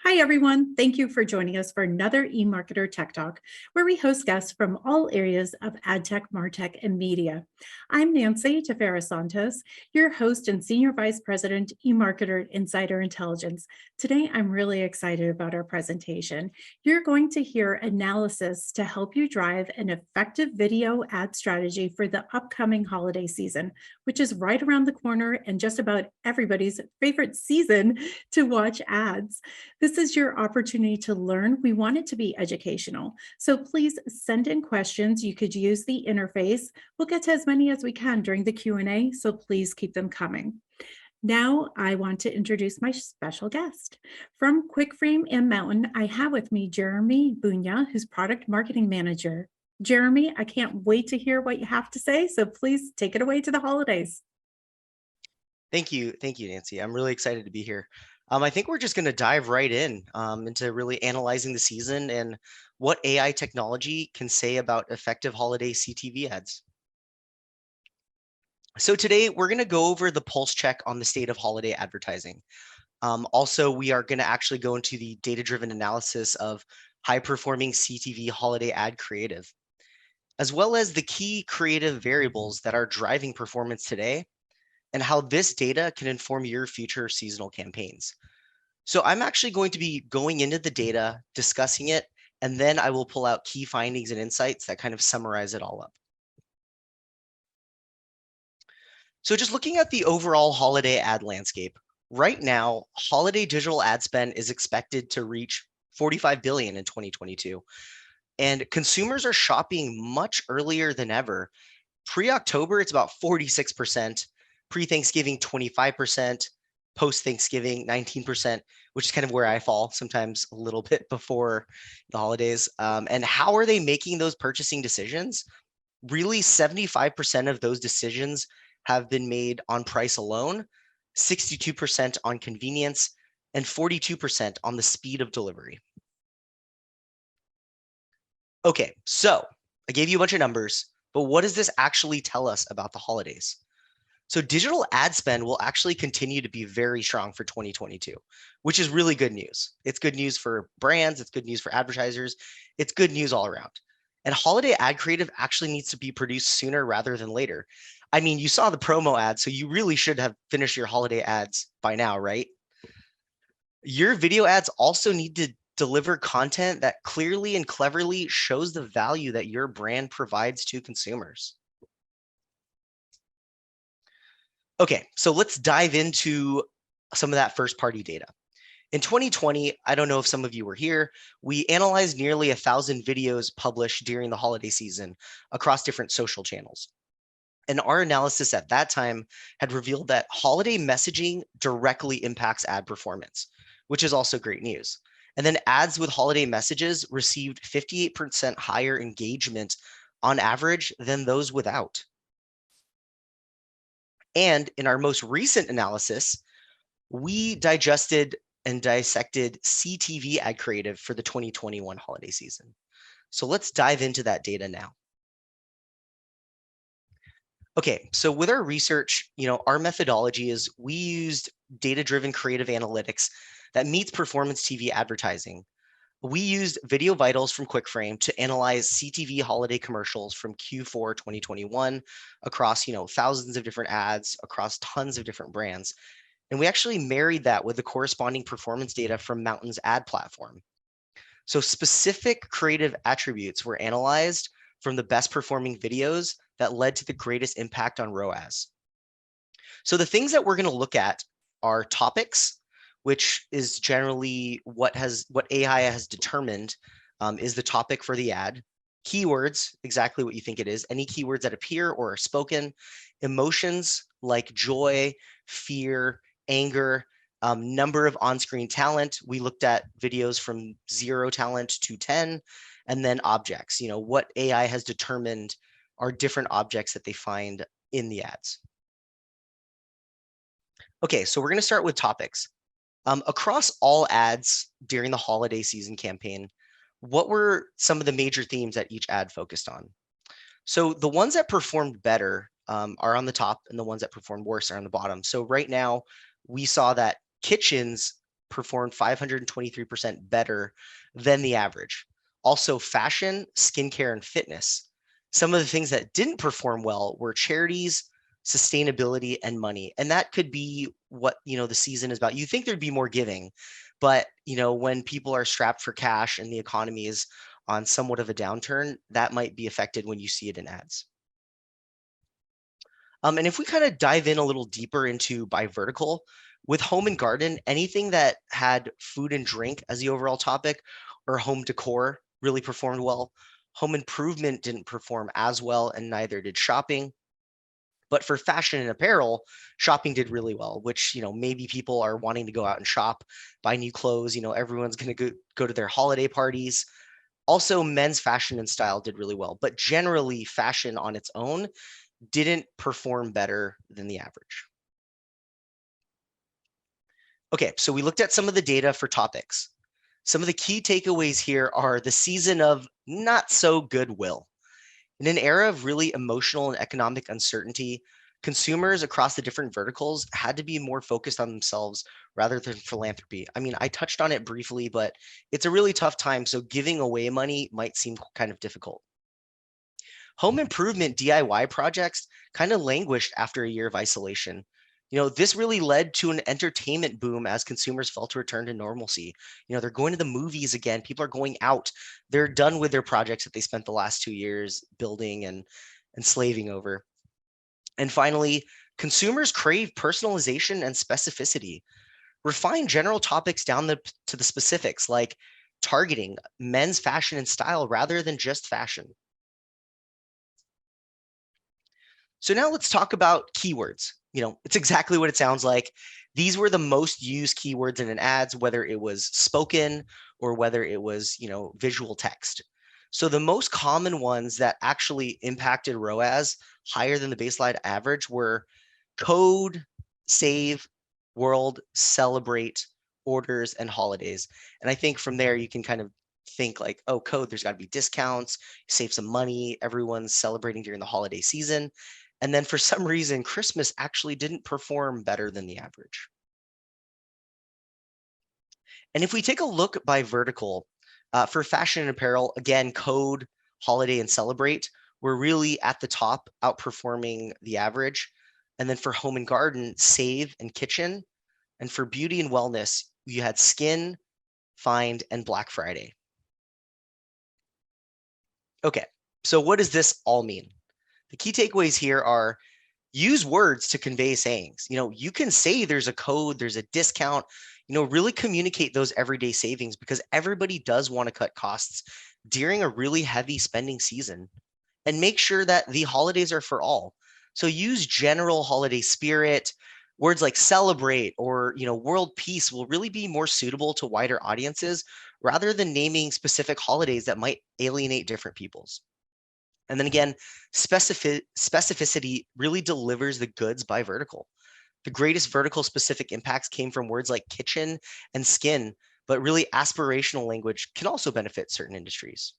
Hi, everyone. Thank you for joining us for another eMarketer Tech Talk, where we host guests from all areas of ad tech, martech, and media. I'm Nancy Tefera Santos, your host and Senior Vice President, eMarketer Insider Intelligence. Today, I'm really excited about our presentation. You're going to hear analysis to help you drive an effective video ad strategy for the upcoming holiday season, which is right around the corner and just about everybody's favorite season to watch ads. This is your opportunity to learn. We want it to be educational. So please send in questions. You could use the interface. We'll get to as many as we can during the Q&A, so please keep them coming. Now I want to introduce my special guest. From QuickFrame and Mountain, I have with me Jeremy Bunya, who's Product Marketing Manager. Jeremy, I can't wait to hear what you have to say, so please take it away to the holidays. Thank you, Nancy. I'm really excited to be here. I think we're just going to dive right in into really analyzing the season and what AI technology can say about effective holiday CTV ads. So today we're going to go over the pulse check on the state of holiday advertising. Also, we are going to actually go into the data-driven analysis of high-performing CTV holiday ad creative, as well as the key creative variables that are driving performance today and how this data can inform your future seasonal campaigns. So I'm actually going to be going into the data, discussing it, and then I will pull out key findings and insights that kind of summarize it all up. So just looking at the overall holiday ad landscape, right now, holiday digital ad spend is expected to reach 45 billion in 2022. And consumers are shopping much earlier than ever. Pre-October, it's about 46%, pre-Thanksgiving, 25%, post-Thanksgiving, 19%, which is kind of where I fall, sometimes a little bit before the holidays. And how are they making those purchasing decisions? Really, 75% of those decisions have been made on price alone, 62% on convenience, and 42% on the speed of delivery. Okay, so I gave you a bunch of numbers, but what does this actually tell us about the holidays? So digital ad spend will actually continue to be very strong for 2022, which is really good news. It's good news for brands. It's good news for advertisers. It's good news all around. And holiday ad creative actually needs to be produced sooner rather than later. I mean, you saw the promo ad, so you really should have finished your holiday ads by now, right? Your video ads also need to deliver content that clearly and cleverly shows the value that your brand provides to consumers. Okay, so let's dive into some of that first party data. In 2020, I don't know if some of you were here, we analyzed nearly 1,000 videos published during the holiday season across different social channels. And our analysis at that time had revealed that holiday messaging directly impacts ad performance, which is also great news. And then ads with holiday messages received 58% higher engagement on average than those without. And in our most recent analysis, we digested and dissected CTV ad creative for the 2021 holiday season. So let's dive into that data now. Okay, so with our research, our methodology is we used data-driven creative analytics that meets performance TV advertising. We used Video Vitals from QuickFrame to analyze CTV holiday commercials from Q4 2021 across, thousands of different ads across tons of different brands. And we actually married that with the corresponding performance data from Mountain's ad platform. So specific creative attributes were analyzed from the best performing videos that led to the greatest impact on ROAS. So the things that we're going to look at are topics, which is generally what AI has determined is the topic for the ad. Keywords, exactly what you think it is, any keywords that appear or are spoken. Emotions like joy, fear, anger, number of on-screen talent. We looked at videos from 0 talent to 10, and then objects, what AI has determined are different objects that they find in the ads. Okay, so we're going to start with topics. Across all ads during the holiday season campaign, what were some of the major themes that each ad focused on? So the ones that performed better are on the top, and the ones that performed worse are on the bottom. So right now, we saw that kitchens performed 523% better than the average. Also, fashion, skincare, and fitness. Some of the things that didn't perform well were charities, sustainability, and money. And that could be what, the season is about. You think there'd be more giving, but, when people are strapped for cash and the economy is on somewhat of a downturn, that might be affected when you see it in ads. And if we kind of dive in a little deeper into by vertical, with home and garden, anything that had food and drink as the overall topic or home decor really performed well. Home improvement didn't perform as well, and neither did shopping. But for fashion and apparel, shopping did really well, which, maybe people are wanting to go out and shop, buy new clothes. Everyone's going to go to their holiday parties. Also, men's fashion and style did really well, but generally fashion on its own didn't perform better than the average. Okay, so we looked at some of the data for topics. Some of the key takeaways here are the season of not so goodwill. In an era of really emotional and economic uncertainty, consumers across the different verticals had to be more focused on themselves rather than philanthropy. I mean, I touched on it briefly, but it's a really tough time, so giving away money might seem kind of difficult. Home improvement DIY projects kind of languished after a year of isolation. This really led to an entertainment boom as consumers felt a return to normalcy. They're going to the movies again. People are going out. They're done with their projects that they spent the last 2 years building and slaving over. And finally, consumers crave personalization and specificity. Refine general topics down to the specifics, like targeting men's fashion and style rather than just fashion. So now let's talk about keywords. It's exactly what it sounds like. These were the most used keywords in an ads, whether it was spoken or whether it was, visual text. So the most common ones that actually impacted ROAS higher than the baseline average were code, save, world, celebrate, orders, and holidays. And I think from there you can kind of think like, oh, code, there's got to be discounts, save some money, everyone's celebrating during the holiday season. And then for some reason, Christmas actually didn't perform better than the average. And if we take a look by vertical, for fashion and apparel, again, code, holiday, and celebrate were really at the top, outperforming the average. And then for home and garden, save and kitchen. And for beauty and wellness, you had skin, find, and Black Friday. Okay, so what does this all mean? The key takeaways here are use words to convey sayings. You can say there's a code, there's a discount, really communicate those everyday savings because everybody does want to cut costs during a really heavy spending season, and make sure that the holidays are for all. So use general holiday spirit. Words like celebrate or, world peace will really be more suitable to wider audiences rather than naming specific holidays that might alienate different peoples. And then again, specificity really delivers the goods by vertical. The greatest vertical specific impacts came from words like kitchen and skin, but really aspirational language can also benefit certain industries.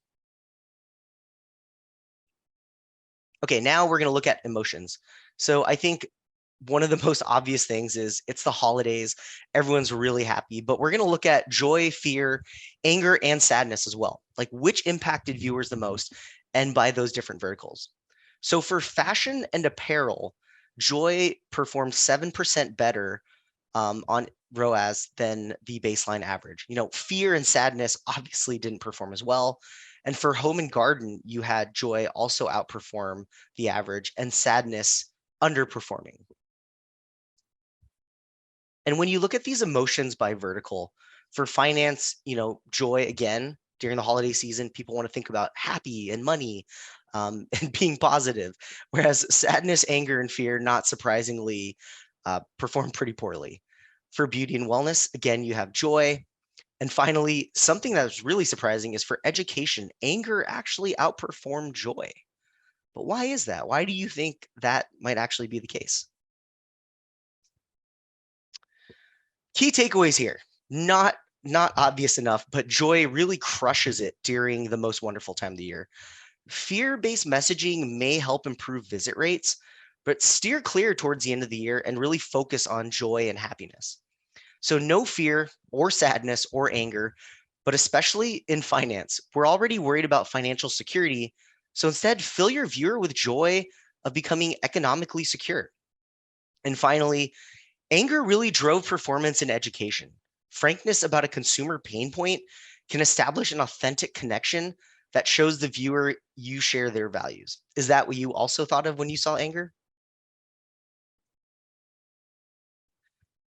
Okay, now we're going to look at emotions. So I think one of the most obvious things is it's the holidays. Everyone's really happy, but we're going to look at joy, fear, anger, and sadness as well. Like which impacted viewers the most and by those different verticals. So for fashion and apparel, joy performed 7% better on ROAS than the baseline average. Fear and sadness obviously didn't perform as well. And for home and garden, you had joy also outperform the average and sadness underperforming. And when you look at these emotions by vertical, for finance, joy again, during the holiday season, people want to think about happy and money and being positive, whereas sadness, anger, and fear, not surprisingly, perform pretty poorly. For beauty and wellness, again, you have joy. And finally, something that was really surprising is for education, anger actually outperformed joy. But why is that? Why do you think that might actually be the case? Key takeaways here. Not obvious enough, but joy really crushes it during the most wonderful time of the year. Fear-based messaging may help improve visit rates, but steer clear towards the end of the year and really focus on joy and happiness. So no fear or sadness or anger, but especially in finance. We're already worried about financial security. So instead, fill your viewer with joy of becoming economically secure. And finally, anger really drove performance in education. Frankness about a consumer pain point can establish an authentic connection that shows the viewer you share their values. Is that what you also thought of when you saw anger?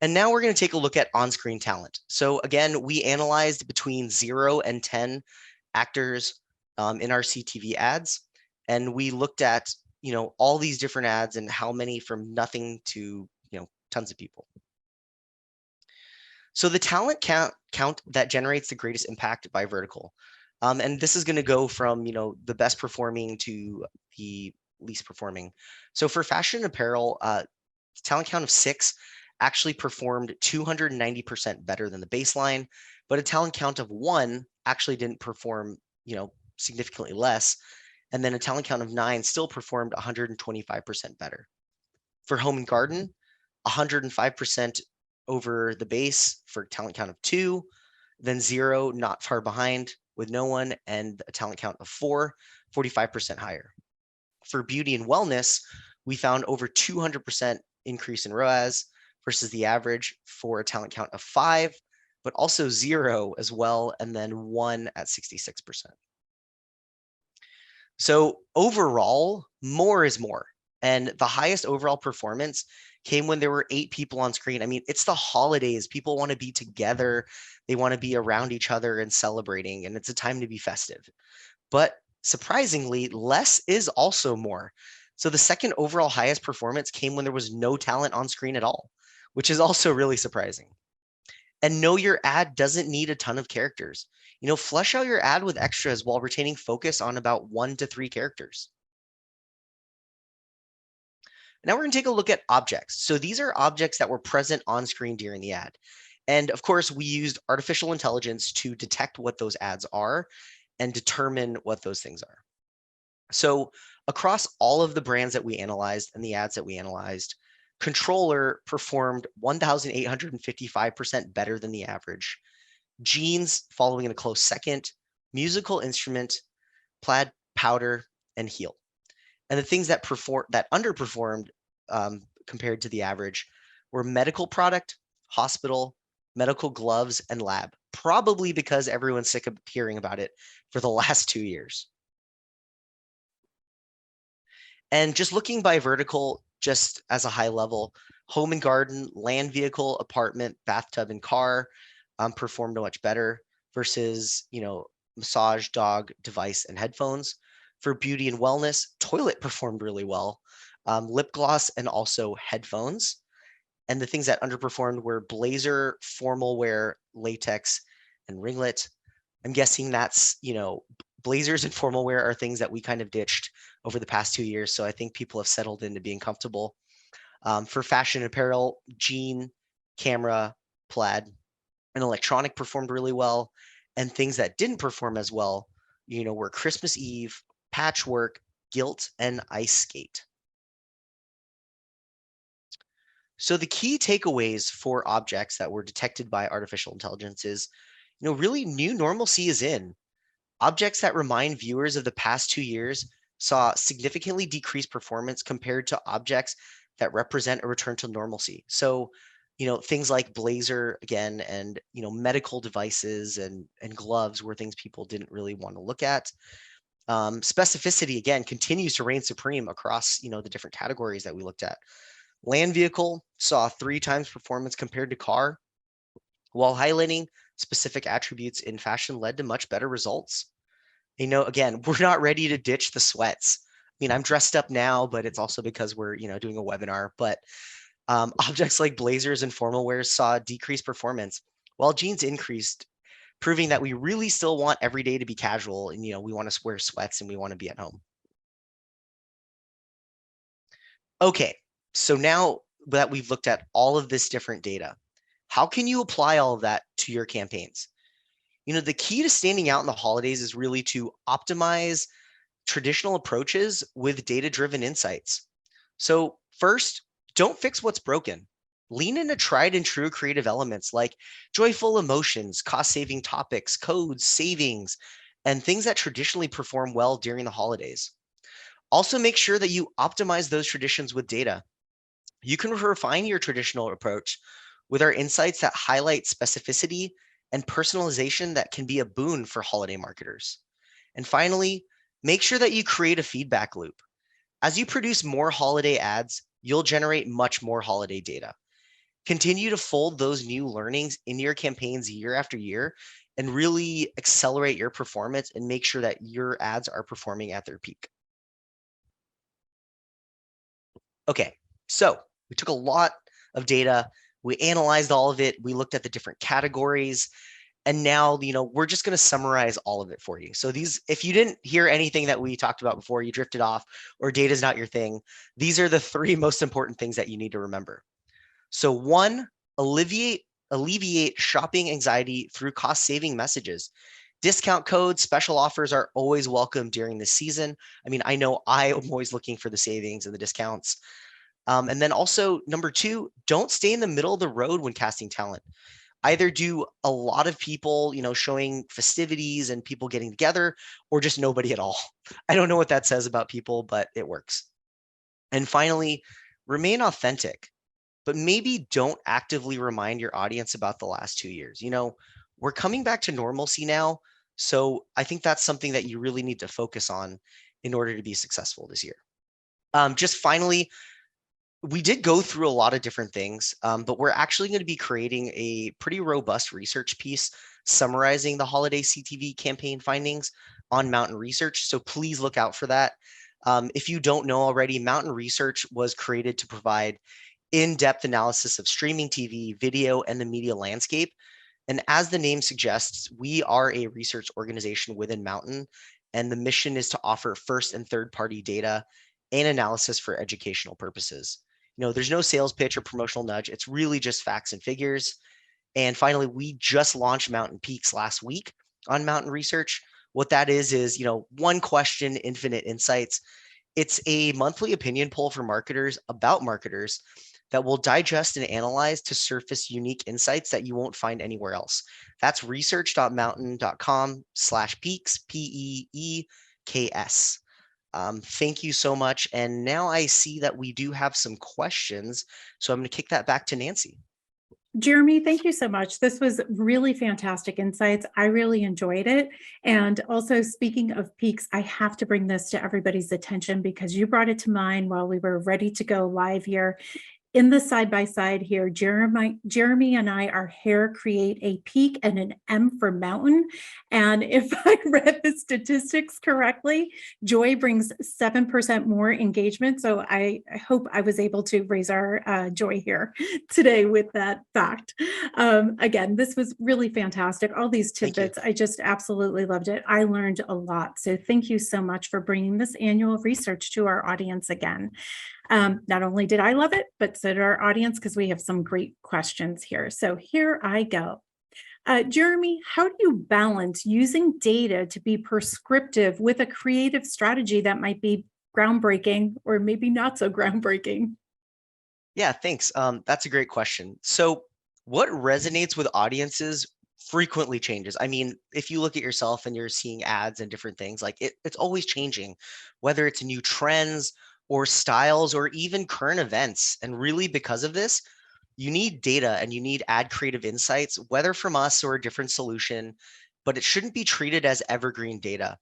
And now we're going to take a look at on-screen talent. So again, we analyzed between 0 and 10 actors in our CTV ads, and we looked at all these different ads and how many from nothing to tons of people. So the talent count that generates the greatest impact by vertical. And this is going to go from the best performing to the least performing. So for fashion and apparel, talent count of 6 actually performed 290% better than the baseline, but a talent count of 1 actually didn't perform, significantly less. And then a talent count of 9 still performed 125% better. For home and garden, 105% over the base for talent count of 2, then 0, not far behind with no one, and a talent count of 4, 45% higher. For beauty and wellness, we found over 200% increase in ROAS versus the average for a talent count of 5, but also 0 as well, and then 1 at 66%. So overall, more is more. And the highest overall performance came when there were 8 people on screen. I mean, it's the holidays. People want to be together. They want to be around each other and celebrating, and it's a time to be festive. But surprisingly, less is also more. So the second overall highest performance came when there was no talent on screen at all, which is also really surprising. And know your ad doesn't need a ton of characters. Flesh out your ad with extras while retaining focus on about 1 to 3 characters. Now we're going to take a look at objects. So these are objects that were present on screen during the ad. And of course, we used artificial intelligence to detect what those ads are and determine what those things are. So across all of the brands that we analyzed and the ads that we analyzed, controller performed 1,855% better than the average. Jeans following in a close second, musical instrument, plaid powder, and heel. And the things that underperformed compared to the average were medical product, hospital, medical gloves, and lab, probably because everyone's sick of hearing about it for the last 2 years. And just looking by vertical, just as a high level, home and garden, land vehicle, apartment, bathtub, and car performed much better versus, massage, dog, device, and headphones. For beauty and wellness, toilet performed really well, lip gloss, and also headphones. And the things that underperformed were blazer, formal wear, latex, and ringlet. I'm guessing that's, blazers and formal wear are things that we kind of ditched over the past 2 years. So I think people have settled into being comfortable. For fashion apparel, jean, camera, plaid, and electronic performed really well. And things that didn't perform as well, were Christmas Eve, patchwork, gilt, and ice skate. So the key takeaways for objects that were detected by artificial intelligence is, really new normalcy is in. Objects that remind viewers of the past 2 years saw significantly decreased performance compared to objects that represent a return to normalcy. So, things like blazer again, and medical devices and gloves were things people didn't really want to look at. Specificity again continues to reign supreme across the different categories that we looked at. Land vehicle saw 3 times performance compared to car, while highlighting specific attributes in fashion led to much better results. Again, we're not ready to ditch the sweats. I mean, I'm dressed up now, but it's also because we're, doing a webinar. But objects like blazers and formal wears saw decreased performance, while jeans increased, proving that we really still want every day to be casual, and we want to wear sweats and we want to be at home. Okay, so now that we've looked at all of this different data, how can you apply all of that to your campaigns? The key to standing out in the holidays is really to optimize traditional approaches with data-driven insights. So first, don't fix what's broken. Lean into tried and true creative elements like joyful emotions, cost-saving topics, codes, savings, and things that traditionally perform well during the holidays. Also, make sure that you optimize those traditions with data. You can refine your traditional approach with our insights that highlight specificity and personalization that can be a boon for holiday marketers. And finally, make sure that you create a feedback loop. As you produce more holiday ads, you'll generate much more holiday data. Continue to fold those new learnings into your campaigns year after year and really accelerate your performance and make sure that your ads are performing at their peak. Okay, so we took a lot of data, we analyzed all of it, we looked at the different categories, and now, we're just going to summarize all of it for you. So these, if you didn't hear anything that we talked about before, you drifted off, or data is not your thing, these are the 3 most important things that you need to remember. So 1, alleviate shopping anxiety through cost-saving messages. Discount codes, special offers are always welcome during this season. I mean, I know I am always looking for the savings and the discounts. And then also, number 2, don't stay in the middle of the road when casting talent. Either do a lot of people, showing festivities and people getting together, or just nobody at all. I don't know what that says about people, but it works. And finally, remain authentic, but maybe don't actively remind your audience about the last 2 years. We're coming back to normalcy now. So I think that's something that you really need to focus on in order to be successful this year. Just finally, we did go through a lot of different things, but we're actually going to be creating a pretty robust research piece summarizing the holiday CTV campaign findings on Mountain Research. So please look out for that. If you don't know already, Mountain Research was created to provide in-depth analysis of streaming TV, video, and the media landscape. And as the name suggests, we are a research organization within Mountain, and the mission is to offer first and third-party data and analysis for educational purposes. There's no sales pitch or promotional nudge. It's really just facts and figures. And finally, we just launched Mountain Peaks last week on Mountain Research. What that is, one question, infinite insights. It's a monthly opinion poll for marketers about marketers that will digest and analyze to surface unique insights that you won't find anywhere else. That's research.mountain.com/peaks, PEEKS. Thank you so much. And now I see that we do have some questions. So I'm going to kick that back to Nancy. Jeremy, thank you so much. This was really fantastic insights. I really enjoyed it. And also, speaking of peaks, I have to bring this to everybody's attention because you brought it to mind while we were ready to go live here. In the side-by-side here, Jeremy and I, our hair create a peak and an M for mountain. And if I read the statistics correctly, Joy brings 7% more engagement. So I hope I was able to raise our joy here today with that fact. Again, this was really fantastic. All these tidbits, I just absolutely loved it. I learned a lot. So thank you so much for bringing this annual research to our audience again. Not only did I love it, but so did our audience, because we have some great questions here. So here I go. Jeremy, how do you balance using data to be prescriptive with a creative strategy that might be groundbreaking or maybe not so groundbreaking? Yeah, thanks. That's a great question. So what resonates with audiences frequently changes. I mean, if you look at yourself and you're seeing ads and different things, like it's always changing, whether it's new trends or styles or even current events. And really, because of this, you need data and you need ad creative insights, whether from us or a different solution, but it shouldn't be treated as evergreen data.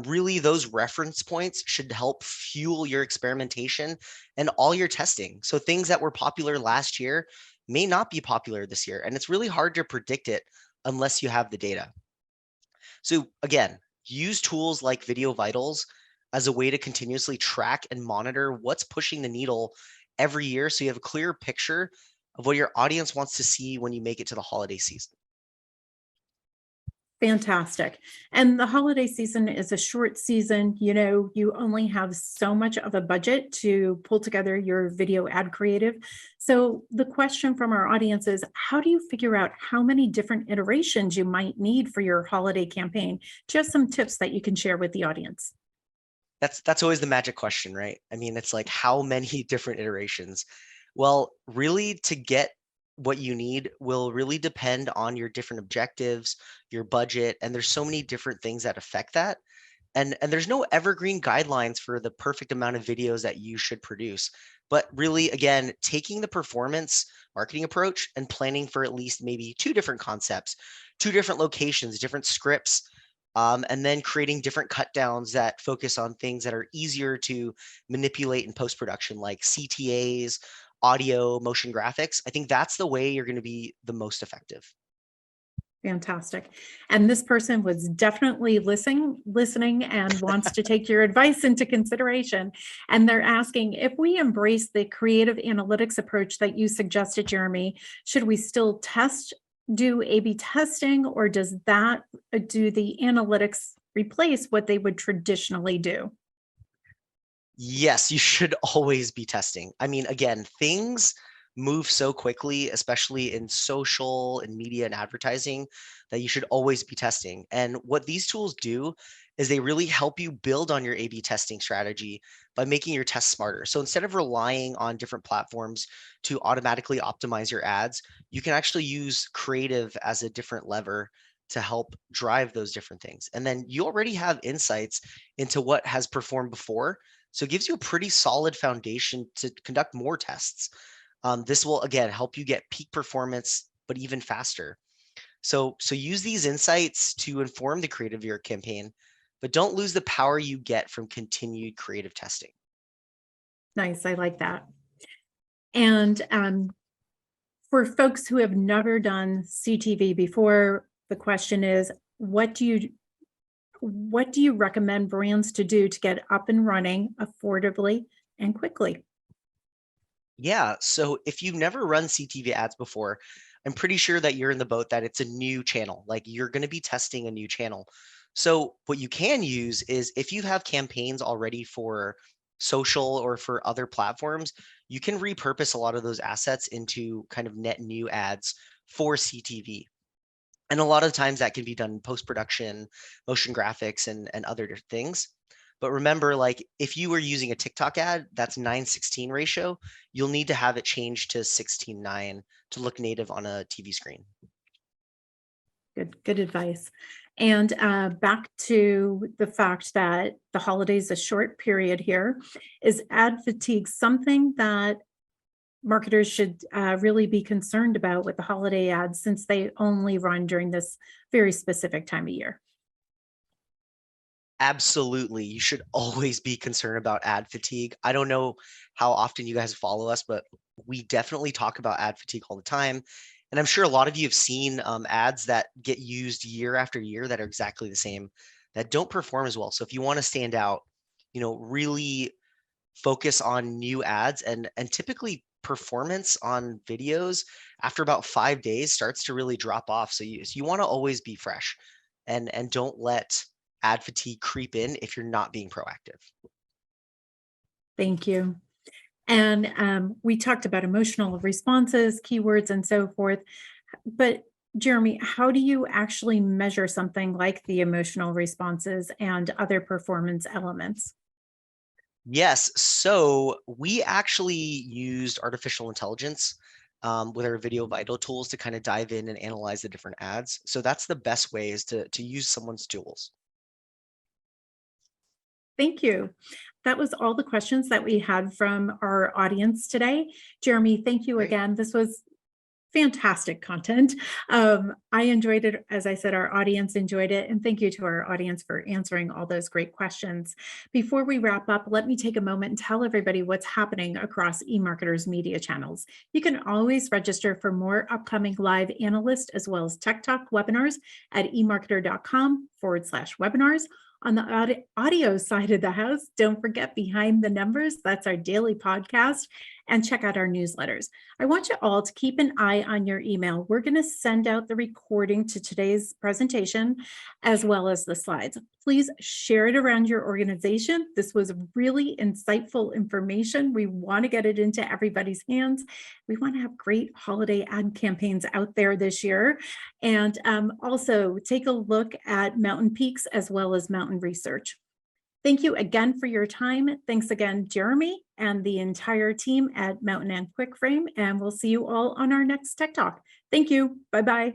Really, those reference points should help fuel your experimentation and all your testing. So things that were popular last year may not be popular this year. And it's really hard to predict it unless you have the data. So again, use tools like Video Vitals as a way to continuously track and monitor what's pushing the needle every year, so you have a clear picture of what your audience wants to see when you make it to the holiday season. Fantastic. And the holiday season is a short season. You only have so much of a budget to pull together your video ad creative. So the question from our audience is, how do you figure out how many different iterations you might need for your holiday campaign? Just some tips that you can share with the audience. That's always the magic question, right? I mean, it's like, how many different iterations? Well, really, to get what you need will really depend on your different objectives, your budget, and there's so many different things that affect that. And there's no evergreen guidelines for the perfect amount of videos that you should produce. But really, again, taking the performance marketing approach and planning for at least maybe two different concepts, two different locations, different scripts, and then creating different cut downs that focus on things that are easier to manipulate in post production, like CTAs, audio, motion graphics. I think that's the way you're going to be the most effective. Fantastic. And this person was definitely listening and wants to take your advice into consideration. And they're asking if we embrace the creative analytics approach that you suggested, Jeremy, should we still do A/B testing, or does that do the analytics replace what they would traditionally do? Yes, you should always be testing. I mean, again, things move so quickly, especially in social and media and advertising, that you should always be testing. And what these tools do is they really help you build on your A/B testing strategy by making your tests smarter. So instead of relying on different platforms to automatically optimize your ads, you can actually use creative as a different lever to help drive those different things. And then you already have insights into what has performed before, so it gives you a pretty solid foundation to conduct more tests. This will again help you get peak performance, but even faster. So use these insights to inform the creative of your campaign, but don't lose the power you get from continued creative testing. Nice. I like that. And for folks who have never done CTV before, the question is, what do you recommend brands to do to get up and running affordably and quickly? Yeah. So if you've never run CTV ads before, I'm pretty sure that you're in the boat that it's a new channel. Like you're going to be testing a new channel. So what you can use is if you have campaigns already for social or for other platforms, you can repurpose a lot of those assets into kind of net new ads for CTV. And a lot of times that can be done in post-production, motion graphics, and other things. But remember, like if you were using a TikTok ad, that's 9:16 ratio, you'll need to have it changed to 16:9 to look native on a TV screen. Good advice. And back to the fact that the holidays a short period here, is ad fatigue something that marketers should really be concerned about with the holiday ads, since they only run during this very specific time of year? Absolutely. You should always be concerned about ad fatigue. I don't know how often you guys follow us, but we definitely talk about ad fatigue all the time. And I'm sure a lot of you have seen ads that get used year after year that are exactly the same, that don't perform as well. So if you want to stand out, really focus on new ads, and typically performance on videos after about 5 days starts to really drop off. So you want to always be fresh, and don't let ad fatigue creep in if you're not being proactive. Thank you. And we talked about emotional responses, keywords, and so forth. But Jeremy, how do you actually measure something like the emotional responses and other performance elements? Yes, so we actually used artificial intelligence with our video vital tools to kind of dive in and analyze the different ads. So that's the best way, is to use someone's tools. Thank you. That was all the questions that we had from our audience today. Jeremy, thank you Great. again. This was fantastic content. I enjoyed it. As I said, our audience enjoyed it. And thank you to our audience for answering all those great questions. Before we wrap up, let me take a moment and tell everybody what's happening across eMarketer's media channels. You can always register for more upcoming live analyst as well as Tech Talk webinars at eMarketer.com/webinars. On the audio side of the house, don't forget Behind the Numbers. That's our daily podcast. And check out our newsletters. I want you all to keep an eye on your email. We're going to send out the recording to today's presentation as well as the slides. Please share it around your organization. This was really insightful information. We want to get it into everybody's hands. We want to have great holiday ad campaigns out there this year. And also take a look at Mountain Peaks as well as Mountain Research. Thank you again for your time. Thanks again, Jeremy, and the entire team at Mountain and QuickFrame, and we'll see you all on our next Tech Talk. Thank you. Bye-bye.